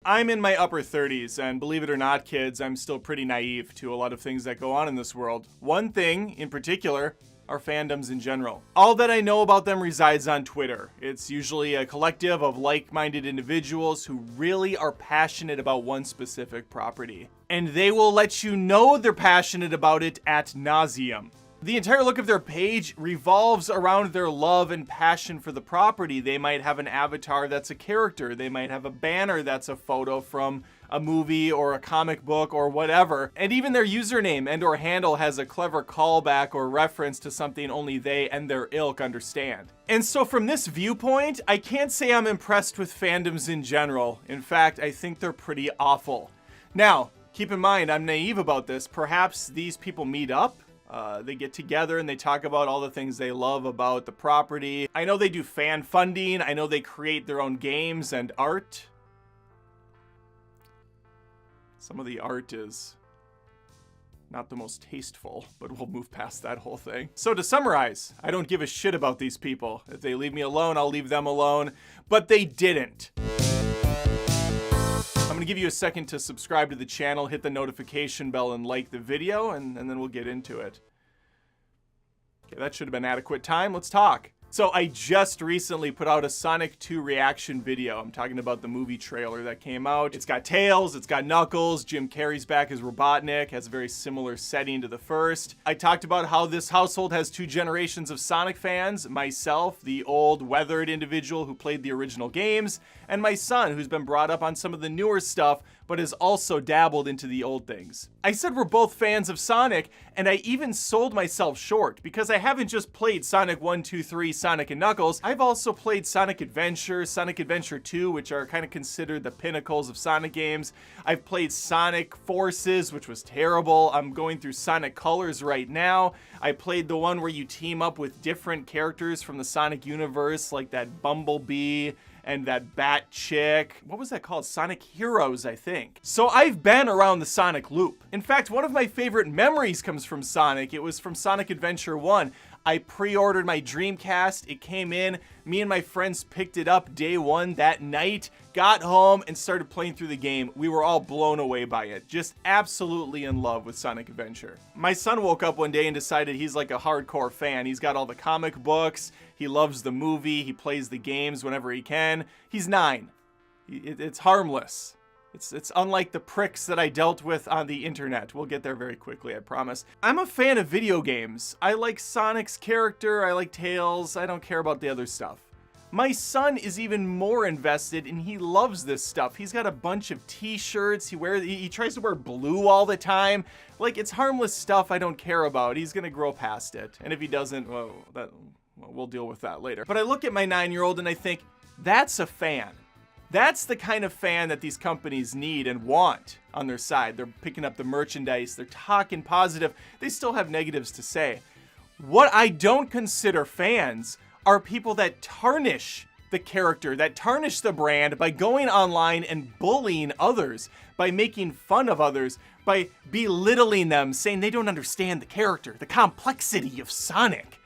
I'm in my upper 30s, and believe it or not, kids, I'm still pretty naive to a lot of things that go on in this world. One thing in particular are fandoms in general. All that I know about them resides on Twitter. It's usually a collective of like-minded individuals who really are passionate about one specific property. And they will let you know they're passionate about it ad nauseum. The entire look of their page revolves around their love and passion for the property. They might have an avatar that's a character. They might have a banner that's a photo from a movie or a comic book or whatever. And even their username and or handle has a clever callback or reference to something only they and their ilk understand. And so from this viewpoint, I can't say I'm impressed with fandoms in general. In fact, I think they're pretty awful. Now, keep in mind, I'm naive about this. Perhaps these people meet up. They get together and they talk about all the things they love about the property. I know they do fan funding. I know they create their own games and art. Some of the art is not the most tasteful, but we'll move past that whole thing. So to summarize, I don't give a shit about these people. If they leave me alone, I'll leave them alone. But they didn't. I'm gonna give you a second to subscribe to the channel, hit the notification bell, and like the video, and then we'll get into it. Okay, that should have been adequate time. Let's talk. So I just recently put out a Sonic 2 reaction video. I'm talking about the movie trailer that came out. It's got Tails, it's got Knuckles, Jim Carrey's back as Robotnik, has a very similar setting to the first. I talked about how this household has two generations of Sonic fans, myself, the old weathered individual who played the original games, and my son, who's been brought up on some of the newer stuff, but has also dabbled into the old things. I said we're both fans of Sonic, and I even sold myself short, because I haven't just played Sonic 1, 2, 3, Sonic and Knuckles, I've also played Sonic Adventure, Sonic Adventure 2, which are kind of considered the pinnacles of Sonic games. I've played Sonic Forces, which was terrible. I'm going through Sonic Colors right now. I played the one where you team up with different characters from the Sonic universe, like that Bumblebee, and that Bat Chick. What was that called? Sonic Heroes, I think. So I've been around the Sonic loop. In fact, one of my favorite memories comes from Sonic. It was from Sonic Adventure 1. I pre-ordered my Dreamcast. It came in. Me and my friends picked it up day one that night, got home, and started playing through the game. We were all blown away by it. Just absolutely in love with Sonic Adventure. My son woke up one day and decided he's like a hardcore fan. He's got all the comic books. He loves the movie. He plays the games whenever he can. He's 9. It's harmless. It's unlike the pricks that I dealt with on the internet. We'll get there very quickly, I promise. I'm a fan of video games. I like Sonic's character, I like Tails, I don't care about the other stuff. My son is even more invested and he loves this stuff. He's got a bunch of t-shirts, he tries to wear blue all the time. Like, it's harmless stuff I don't care about. He's gonna grow past it. And if he doesn't, well, we'll deal with that later. But I look at my 9-year-old and I think, that's a fan. That's the kind of fan that these companies need and want on their side. They're picking up the merchandise, they're talking positive, they still have negatives to say. What I don't consider fans are people that tarnish the character, that tarnish the brand by going online and bullying others, by making fun of others, by belittling them, saying they don't understand the character, the complexity of Sonic.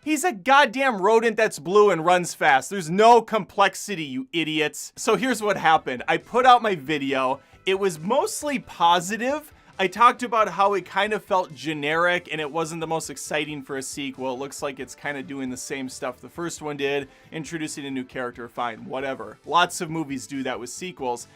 He's a goddamn rodent that's blue and runs fast. There's no complexity, you idiots. So here's what happened. I put out my video. It was mostly positive. I talked about how it kind of felt generic and it wasn't the most exciting for a sequel. It looks like it's kind of doing the same stuff the first one did, introducing a new character, fine, whatever. Lots of movies do that with sequels.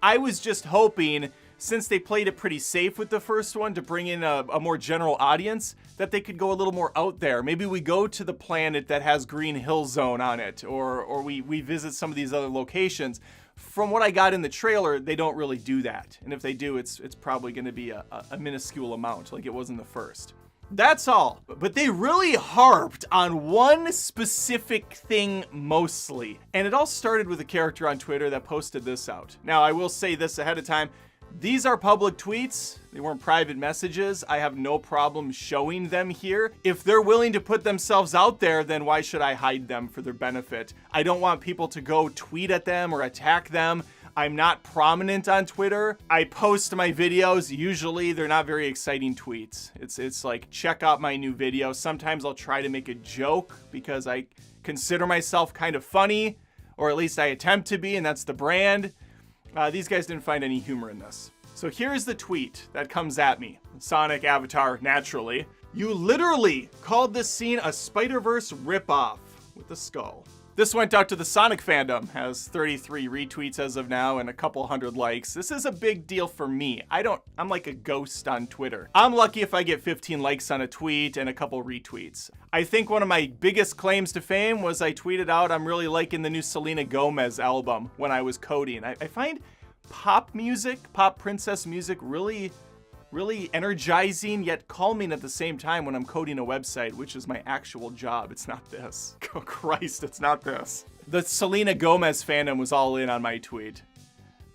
I was just hoping, since they played it pretty safe with the first one, to bring in a more general audience, that they could go a little more out there. Maybe we go to the planet that has Green Hill Zone on it, or we visit some of these other locations. From what I got in the trailer, they don't really do that. And if they do, it's probably gonna be a minuscule amount, like it was in the first. That's all. But they really harped on one specific thing mostly. And it all started with a character on Twitter that posted this out. Now, I will say this ahead of time. These are public tweets. They weren't private messages. I have no problem showing them here. If they're willing to put themselves out there, then why should I hide them for their benefit? I don't want people to go tweet at them or attack them. I'm not prominent on Twitter. I post my videos. Usually they're not very exciting tweets. It's like, check out my new video. Sometimes I'll try to make a joke because I consider myself kind of funny, or at least I attempt to be, and that's the brand. These guys didn't find any humor in this. So here's the tweet that comes at me. Sonic avatar, naturally. You literally called this scene a Spider-Verse ripoff with a skull. This went out to the Sonic fandom, has 33 retweets as of now and a couple hundred likes. This is a big deal for me. I'm like a ghost on Twitter. I'm lucky if I get 15 likes on a tweet and a couple retweets. I think one of my biggest claims to fame was I tweeted out I'm really liking the new Selena Gomez album when I was coding. I find pop princess music really energizing yet calming at the same time when I'm coding a website, which is my actual job. It's not this. Oh Christ, it's not this. The Selena Gomez fandom was all in on my tweet.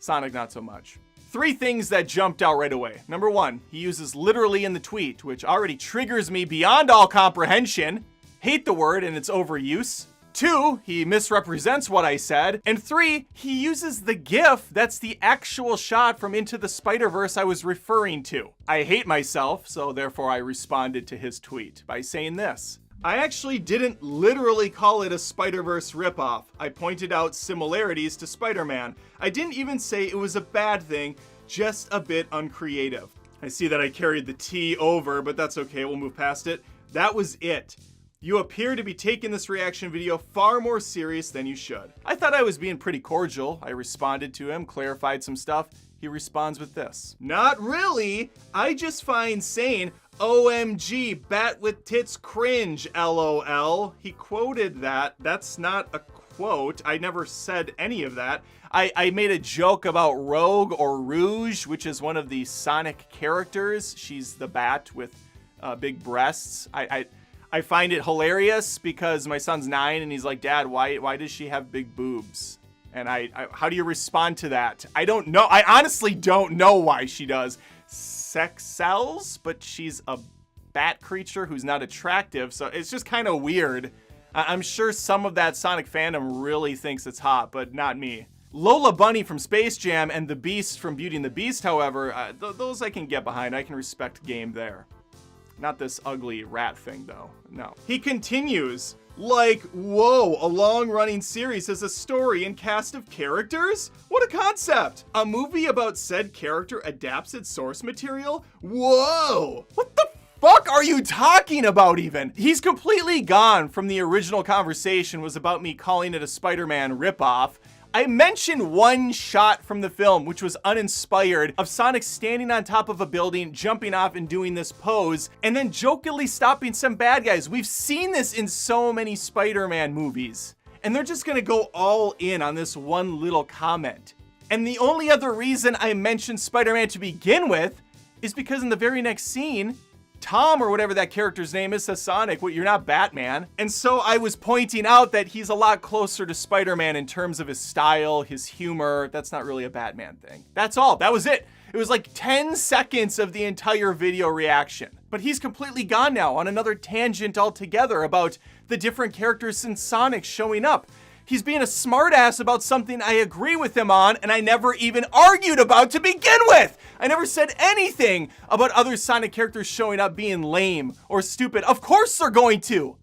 Sonic, not so much. 3 things that jumped out right away. Number 1, he uses literally in the tweet, which already triggers me beyond all comprehension. Hate the word and its overuse. 2, he misrepresents what I said. And 3, he uses the GIF that's the actual shot from Into the Spider-Verse I was referring to. I hate myself, so therefore I responded to his tweet by saying this. I actually didn't literally call it a Spider-Verse ripoff. I pointed out similarities to Spider-Man. I didn't even say it was a bad thing, just a bit uncreative. I see that I carried the T over, but that's okay, we'll move past it. That was it. You appear to be taking this reaction video far more serious than you should. I thought I was being pretty cordial. I responded to him, clarified some stuff. He responds with this. Not really. I just find saying, OMG, bat with tits cringe, LOL. He quoted that. That's not a quote. I never said any of that. I made a joke about Rogue or Rouge, which is one of the Sonic characters. She's the bat with big breasts. I find it hilarious because my son's 9 and he's like, Dad, why does she have big boobs? And how do you respond to that? I don't know. I honestly don't know why she does. Sex sells, but she's a bat creature who's not attractive. So it's just kind of weird. I'm sure some of that Sonic fandom really thinks it's hot, but not me. Lola Bunny from Space Jam and the Beast from Beauty and the Beast, however, those I can get behind. I can respect game there. Not this ugly rat thing, though. No. He continues, like, whoa, a long-running series has a story and cast of characters? What a concept! A movie about said character adapts its source material? Whoa! What the fuck are you talking about even? He's completely gone from the original conversation was about me calling it a Spider-Man ripoff. I mentioned one shot from the film, which was uninspired, of Sonic standing on top of a building, jumping off and doing this pose, and then jokingly stopping some bad guys. We've seen this in so many Spider-Man movies. And they're just gonna go all in on this one little comment. And the only other reason I mentioned Spider-Man to begin with is because in the very next scene, Tom, or whatever that character's name is, says, Sonic, what, you're not Batman. And so I was pointing out that he's a lot closer to Spider-Man in terms of his style, his humor. That's not really a Batman thing. That's all. That was it. It was like 10 seconds of the entire video reaction. But he's completely gone now on another tangent altogether about the different characters since Sonic showing up. He's being a smartass about something I agree with him on and I never even argued about to begin with. I never said anything about other Sonic characters showing up being lame or stupid. Of course they're going to.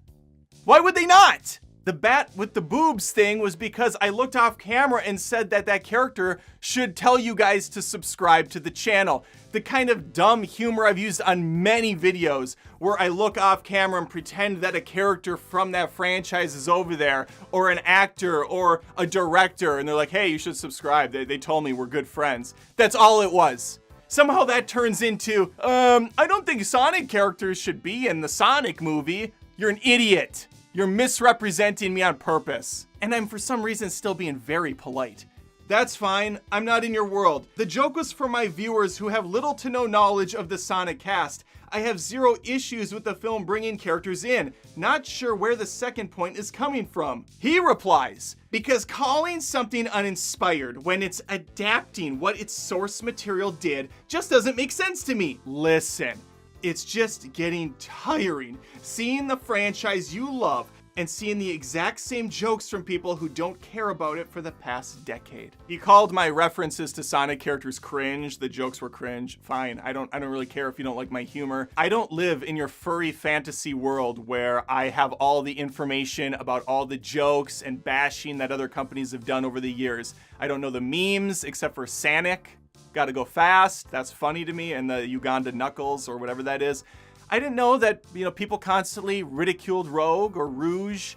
Why would they not? The bat with the boobs thing was because I looked off camera and said that that character should tell you guys to subscribe to the channel. The kind of dumb humor I've used on many videos where I look off camera and pretend that a character from that franchise is over there, or an actor or a director, and they're like, hey, you should subscribe. They told me we're good friends. That's all it was. Somehow that turns into, I don't think Sonic characters should be in the Sonic movie. You're an idiot. You're misrepresenting me on purpose. And I'm for some reason still being very polite. That's fine, I'm not in your world. The joke was for my viewers who have little to no knowledge of the Sonic cast. I have zero issues with the film bringing characters in. Not sure where the second point is coming from. He replies, because calling something uninspired when it's adapting what its source material did just doesn't make sense to me. Listen. It's just getting tiring seeing the franchise you love and seeing the exact same jokes from people who don't care about it for the past decade. He called my references to Sonic characters cringe. The jokes were cringe. Fine. I don't really care if you don't like my humor. I don't live in your furry fantasy world where I have all the information about all the jokes and bashing that other companies have done over the years. I don't know the memes except for Sonic. Gotta go fast. That's funny to me. And the Uganda Knuckles or whatever that is. I didn't know that, people constantly ridiculed Rogue or Rouge.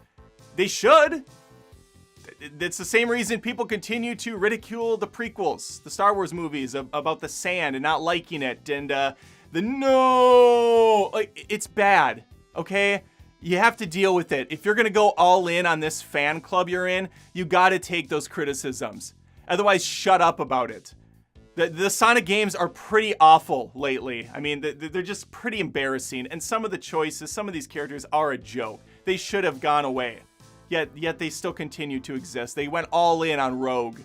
They should. It's the same reason people continue to ridicule the prequels, the Star Wars movies about the sand and not liking it. And it's bad, okay? You have to deal with it. If you're gonna go all in on this fan club you're in, you gotta take those criticisms. Otherwise, shut up about it. The Sonic games are pretty awful lately. I mean, they're just pretty embarrassing. And some of the choices, some of these characters are a joke. They should have gone away. Yet they still continue to exist. They went all in on Rogue.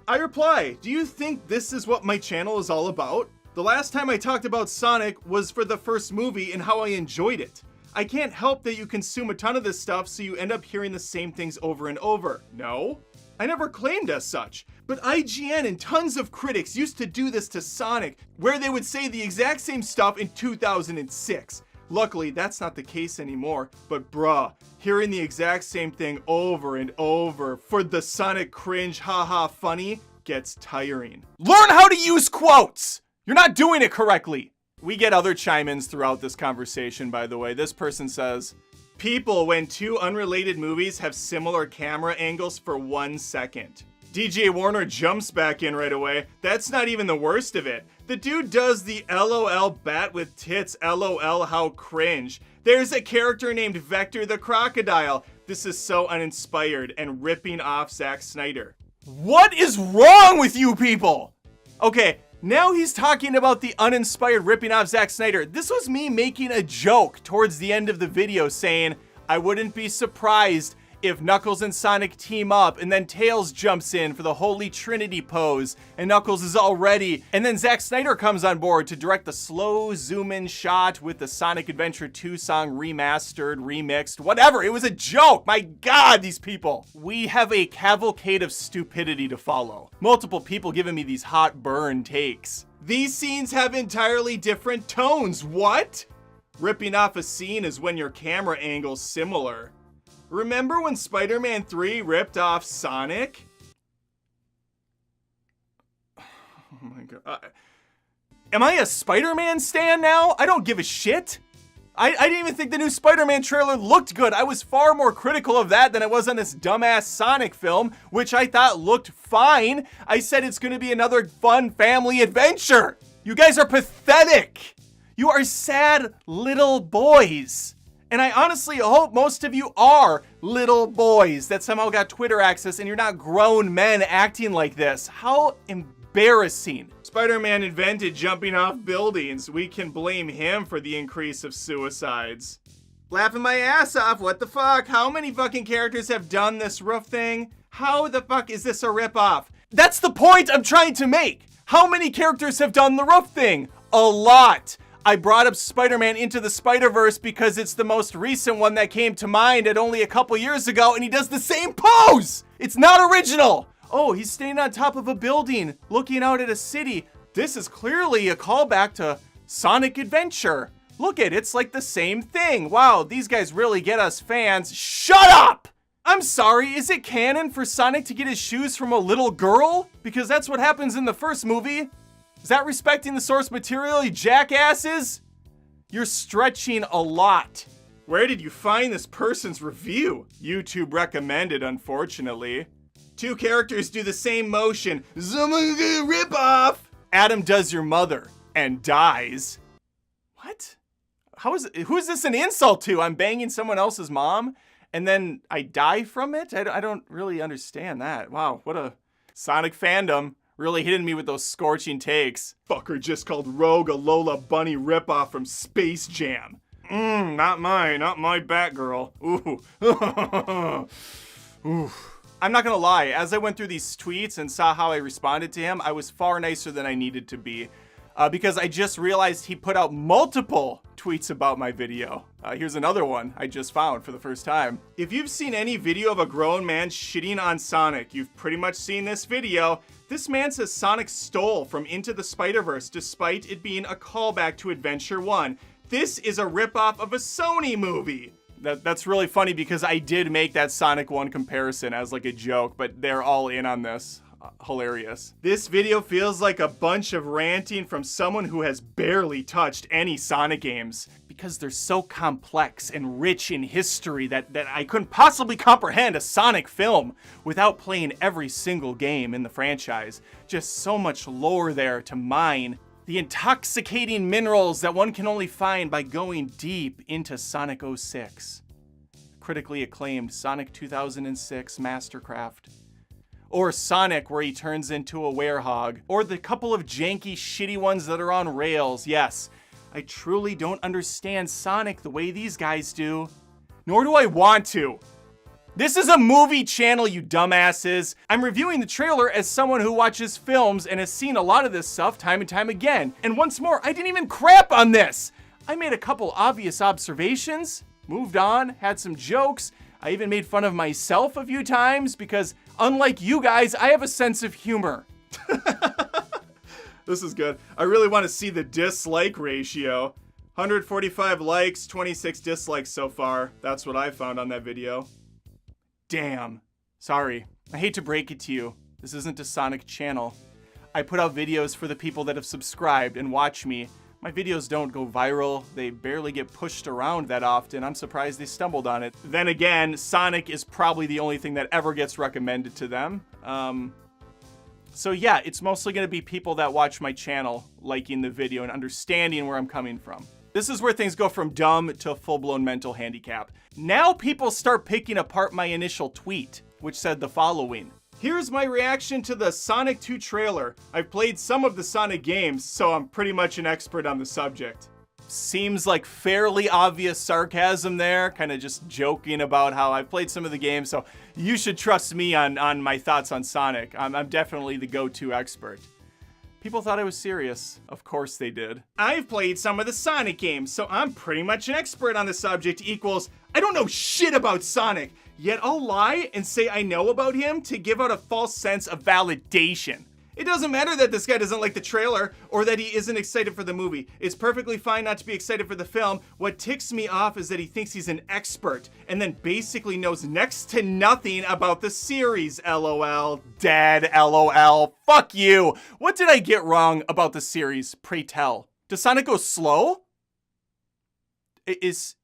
I reply, do you think this is what my channel is all about? The last time I talked about Sonic was for the first movie and how I enjoyed it. I can't help that you consume a ton of this stuff, so you end up hearing the same things over and over. No, I never claimed as such. But IGN and tons of critics used to do this to Sonic, where they would say the exact same stuff in 2006. Luckily, that's not the case anymore, but bruh, hearing the exact same thing over and over for the Sonic cringe haha funny gets tiring. Learn how to use quotes! You're not doing it correctly! We get other chime-ins throughout this conversation, by the way. This person says, people, when two unrelated movies have similar camera angles for 1 second. DJ Warner jumps back in right away. That's not even the worst of it. The dude does the LOL bat with tits, LOL how cringe. There's a character named Vector the Crocodile. This is so uninspired and ripping off Zack Snyder. What is wrong with you people? Okay, now he's talking about the uninspired ripping off Zack Snyder. This was me making a joke towards the end of the video saying, I wouldn't be surprised if Knuckles and Sonic team up and then Tails jumps in for the Holy Trinity pose and Knuckles is all ready and then Zack Snyder comes on board to direct the slow zoom in shot with the Sonic Adventure 2 song remastered, remixed, whatever. It was a joke. My God, these people. We have a cavalcade of stupidity to follow. Multiple people giving me these hot burn takes. These scenes have entirely different tones. What? Ripping off a scene is when your camera angle's similar. Remember when Spider-Man 3 ripped off Sonic? Oh my God. Am I a Spider-Man stan now? I don't give a shit. I didn't even think the new Spider-Man trailer looked good. I was far more critical of that than I was on this dumbass Sonic film, which I thought looked fine. I said it's gonna be another fun family adventure. You guys are pathetic. You are sad little boys. And I honestly hope most of you are little boys that somehow got Twitter access and you're not grown men acting like this. How embarrassing. Spider-Man invented jumping off buildings. We can blame him for the increase of suicides. Laughing my ass off, what the fuck? How many fucking characters have done this roof thing? How the fuck is this a ripoff? That's the point I'm trying to make. How many characters have done the roof thing? A lot. I brought up Spider-Man Into the Spider-Verse because it's the most recent one that came to mind at only a couple years ago, and he does the same pose! It's not original! Oh, he's standing on top of a building, looking out at a city. This is clearly a callback to Sonic Adventure. Look at it, it's like the same thing. Wow, these guys really get us fans. Shut up! I'm sorry, is it canon for Sonic to get his shoes from a little girl? Because that's what happens in the first movie. Is that respecting the source material, you jackasses? You're stretching a lot. Where did you find this person's review? YouTube recommended, unfortunately. Two characters do the same motion. Rip off. Adam does your mother and dies. What? Who is this an insult to? I'm banging someone else's mom and then I die from it? I don't really understand that. Wow, what a Sonic fandom. Really hitting me with those scorching takes. Fucker just called Rogue a Lola Bunny ripoff from Space Jam. Not my Batgirl. Ooh. Ooh. I'm not gonna lie, as I went through these tweets and saw how I responded to him, I was far nicer than I needed to be. Because I just realized he put out multiple tweets about my video. Here's another one I just found for the first time. If you've seen any video of a grown man shitting on Sonic, you've pretty much seen this video. This man says Sonic stole from Into the Spider-Verse despite it being a callback to Adventure 1. This is a ripoff of a Sony movie. That's really funny because I did make that Sonic 1 comparison as like a joke, but they're all in on this. Hilarious. This video feels like a bunch of ranting from someone who has barely touched any Sonic games because they're so complex and rich in history that I couldn't possibly comprehend a Sonic film without playing every single game in the franchise. Just so much lore there to mine. The intoxicating minerals that one can only find by going deep into Sonic 06. Critically acclaimed Sonic 2006 Mastercraft. Or Sonic, where he turns into a werehog. Or the couple of janky, shitty ones that are on rails. Yes, I truly don't understand Sonic the way these guys do. Nor do I want to. This is a movie channel, you dumbasses. I'm reviewing the trailer as someone who watches films and has seen a lot of this stuff time and time again. And once more, I didn't even crap on this. I made a couple obvious observations, moved on, had some jokes. I even made fun of myself a few times because, unlike you guys, I have a sense of humor. This is good. I really want to see the dislike ratio. 145 likes, 26 dislikes so far. That's what I found on that video. Damn. Sorry. I hate to break it to you. This isn't a Sonic channel. I put out videos for the people that have subscribed and watch me. My videos don't go viral. They barely get pushed around that often. I'm surprised they stumbled on it. Then again, Sonic is probably the only thing that ever gets recommended to them. So yeah, it's mostly gonna be people that watch my channel liking the video and understanding where I'm coming from. This is where things go from dumb to full-blown mental handicap. Now people start picking apart my initial tweet, which said the following. Here's my reaction to the Sonic 2 trailer. I've played some of the Sonic games, so I'm pretty much an expert on the subject. Seems like fairly obvious sarcasm there, kind of just joking about how I've played some of the games, so you should trust me on my thoughts on Sonic. I'm definitely the go-to expert. People thought I was serious. Of course they did. I've played some of the Sonic games, so I'm pretty much an expert on the subject equals, I don't know shit about Sonic, yet I'll lie and say I know about him to give out a false sense of validation. It doesn't matter that this guy doesn't like the trailer or that he isn't excited for the movie. It's perfectly fine not to be excited for the film. What ticks me off is that he thinks he's an expert and then basically knows next to nothing about the series. LOL. Dead. LOL. Fuck you. What did I get wrong about the series? Pray tell. Does Sonic go slow? Is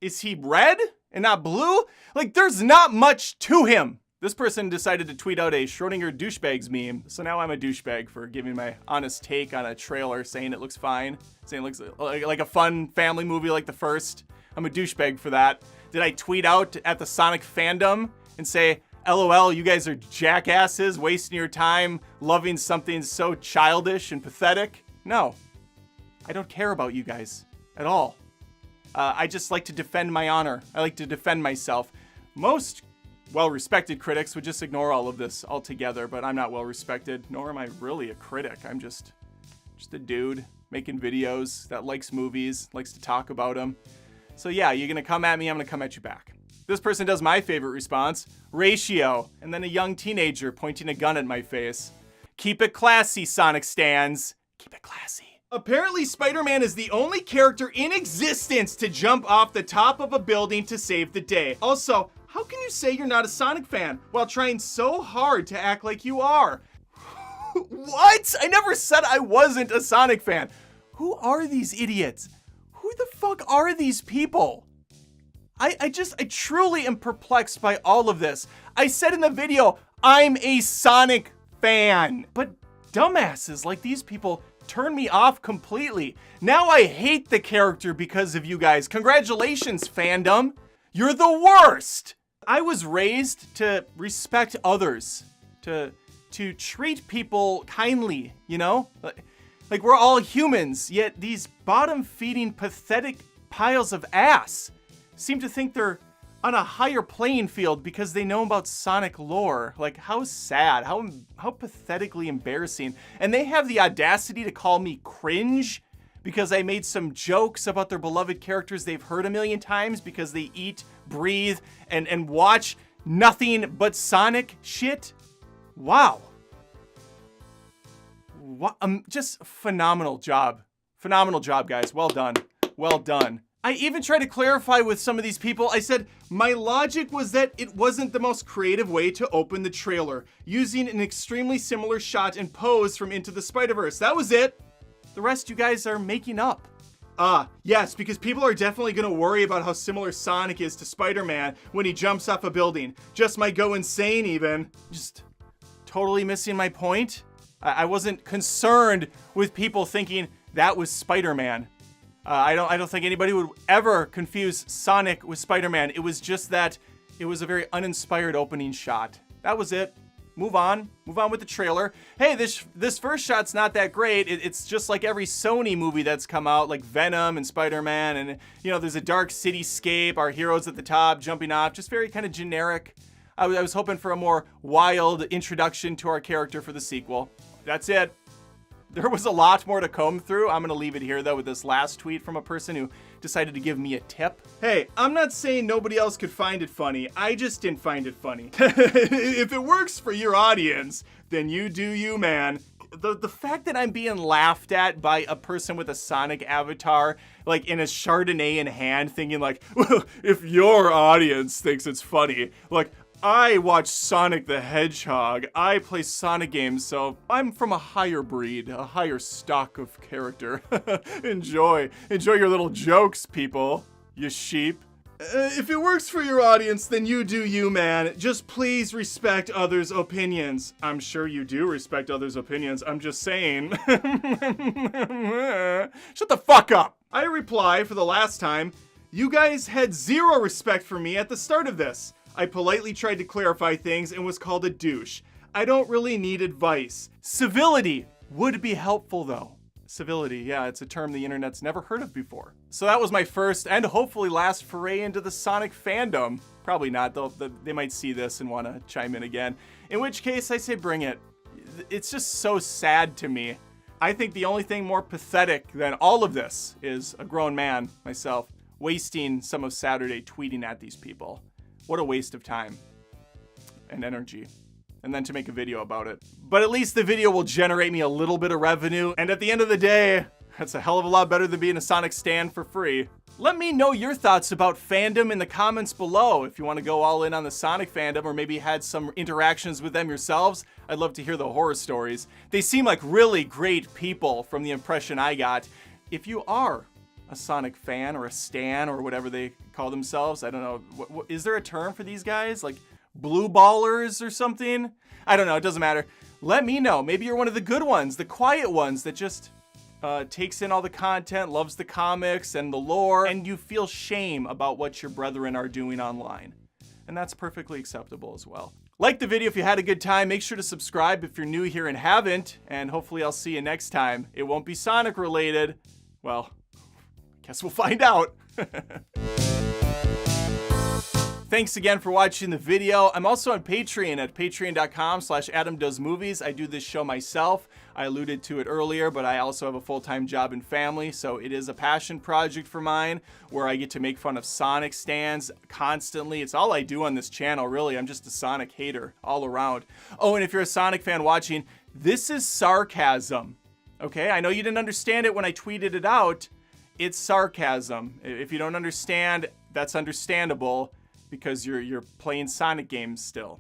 he red and not blue? Like, there's not much to him. This person decided to tweet out a Schrodinger douchebags meme, so now I'm a douchebag for giving my honest take on a trailer, saying it looks fine, saying it looks like a fun family movie like the first. I'm a douchebag for that. Did I tweet out at the Sonic Fandom and say, LOL, you guys are jackasses, wasting your time loving something so childish and pathetic? No. I don't care about you guys at all. I just like to defend my honor. I like to defend myself. Most well-respected critics would just ignore all of this altogether, but I'm not well-respected, nor am I really a critic. I'm just a dude making videos that likes movies, likes to talk about them. So yeah, you're gonna come at me, I'm gonna come at you back. This person does my favorite response, ratio, and then a young teenager pointing a gun at my face. Keep it classy, Sonic stans. Keep it classy. Apparently, Spider-Man is the only character in existence to jump off the top of a building to save the day. Also, how can you say you're not a Sonic fan while trying so hard to act like you are? What? I never said I wasn't a Sonic fan. Who are these idiots? Who the fuck are these people? I truly am perplexed by all of this. I said in the video, I'm a Sonic fan. But dumbasses like these people turn me off completely. Now I hate the character because of you guys. Congratulations, fandom. You're the worst. I was raised to respect others, to treat people kindly, you know? Like we're all humans, yet these bottom-feeding, pathetic piles of ass seem to think they're on a higher playing field because they know about Sonic lore. Like, how sad, how pathetically embarrassing. And they have the audacity to call me cringe because I made some jokes about their beloved characters they've heard a million times because they eat, breathe, and watch nothing but Sonic shit? Wow. What, just phenomenal job. Phenomenal job, guys. Well done. Well done. I even tried to clarify with some of these people. I said, my logic was that it wasn't the most creative way to open the trailer, using an extremely similar shot and pose from Into the Spider-Verse. That was it. The rest you guys are making up. Yes, because people are definitely gonna worry about how similar Sonic is to Spider-Man when he jumps off a building. Just might go insane even. Just totally missing my point. I wasn't concerned with people thinking that was Spider-Man. I don't think anybody would ever confuse Sonic with Spider-Man. It was just that it was a very uninspired opening shot. That was it. Move on with the trailer. Hey, this first shot's not that great. It's just like every Sony movie that's come out, like Venom and Spider-Man, and there's a dark cityscape, our heroes at the top jumping off, just very kind of generic. I was hoping for a more wild introduction to our character for the sequel. That's it. There was a lot more to comb through. I'm gonna leave it here though with this last tweet from a person who decided to give me a tip. Hey, I'm not saying nobody else could find it funny. I just didn't find it funny. If it works for your audience, then you do you, man. The fact that I'm being laughed at by a person with a Sonic avatar, like in a Chardonnay in hand, thinking like, well, if your audience thinks it's funny, like, I watch Sonic the Hedgehog. I play Sonic games, so I'm from a higher breed, a higher stock of character. Enjoy your little jokes, people, you sheep. If it works for your audience, then you do you, man. Just please respect others' opinions. I'm sure you do respect others' opinions. I'm just saying. Shut the fuck up. I reply for the last time, you guys had zero respect for me at the start of this. I politely tried to clarify things and was called a douche. I don't really need advice. Civility would be helpful though. Civility, yeah, it's a term the internet's never heard of before. So that was my first and hopefully last foray into the Sonic fandom. Probably not, they might see this and want to chime in again. In which case I say bring it. It's just so sad to me. I think the only thing more pathetic than all of this is a grown man, myself, wasting some of Saturday tweeting at these people. What a waste of time and energy. And then to make a video about it. But at least the video will generate me a little bit of revenue. And at the end of the day, that's a hell of a lot better than being a Sonic stan for free. Let me know your thoughts about fandom in the comments below. If you want to go all in on the Sonic fandom or maybe had some interactions with them yourselves, I'd love to hear the horror stories. They seem like really great people from the impression I got. If you are a Sonic fan or a stan or whatever they call themselves, I don't know, what is there a term for these guys? Like blue ballers or something? I don't know, it doesn't matter. Let me know. Maybe you're one of the good ones, the quiet ones that just takes in all the content, loves the comics and the lore, and you feel shame about what your brethren are doing online. And that's perfectly acceptable as well. Like the video if you had a good time. Make sure to subscribe if you're new here and haven't, and hopefully I'll see you next time. It won't be Sonic related. Well, guess we'll find out. Thanks again for watching the video. I'm also on Patreon at patreon.com/AdamDoesMovies. I do this show myself. I alluded to it earlier, but I also have a full-time job and family, so it is a passion project for mine where I get to make fun of Sonic stans constantly. It's all I do on this channel, really. I'm just a Sonic hater all around. Oh, and if you're a Sonic fan watching, this is sarcasm. Okay, I know you didn't understand it when I tweeted it out. It's sarcasm. If you don't understand, that's understandable because you're playing Sonic games still.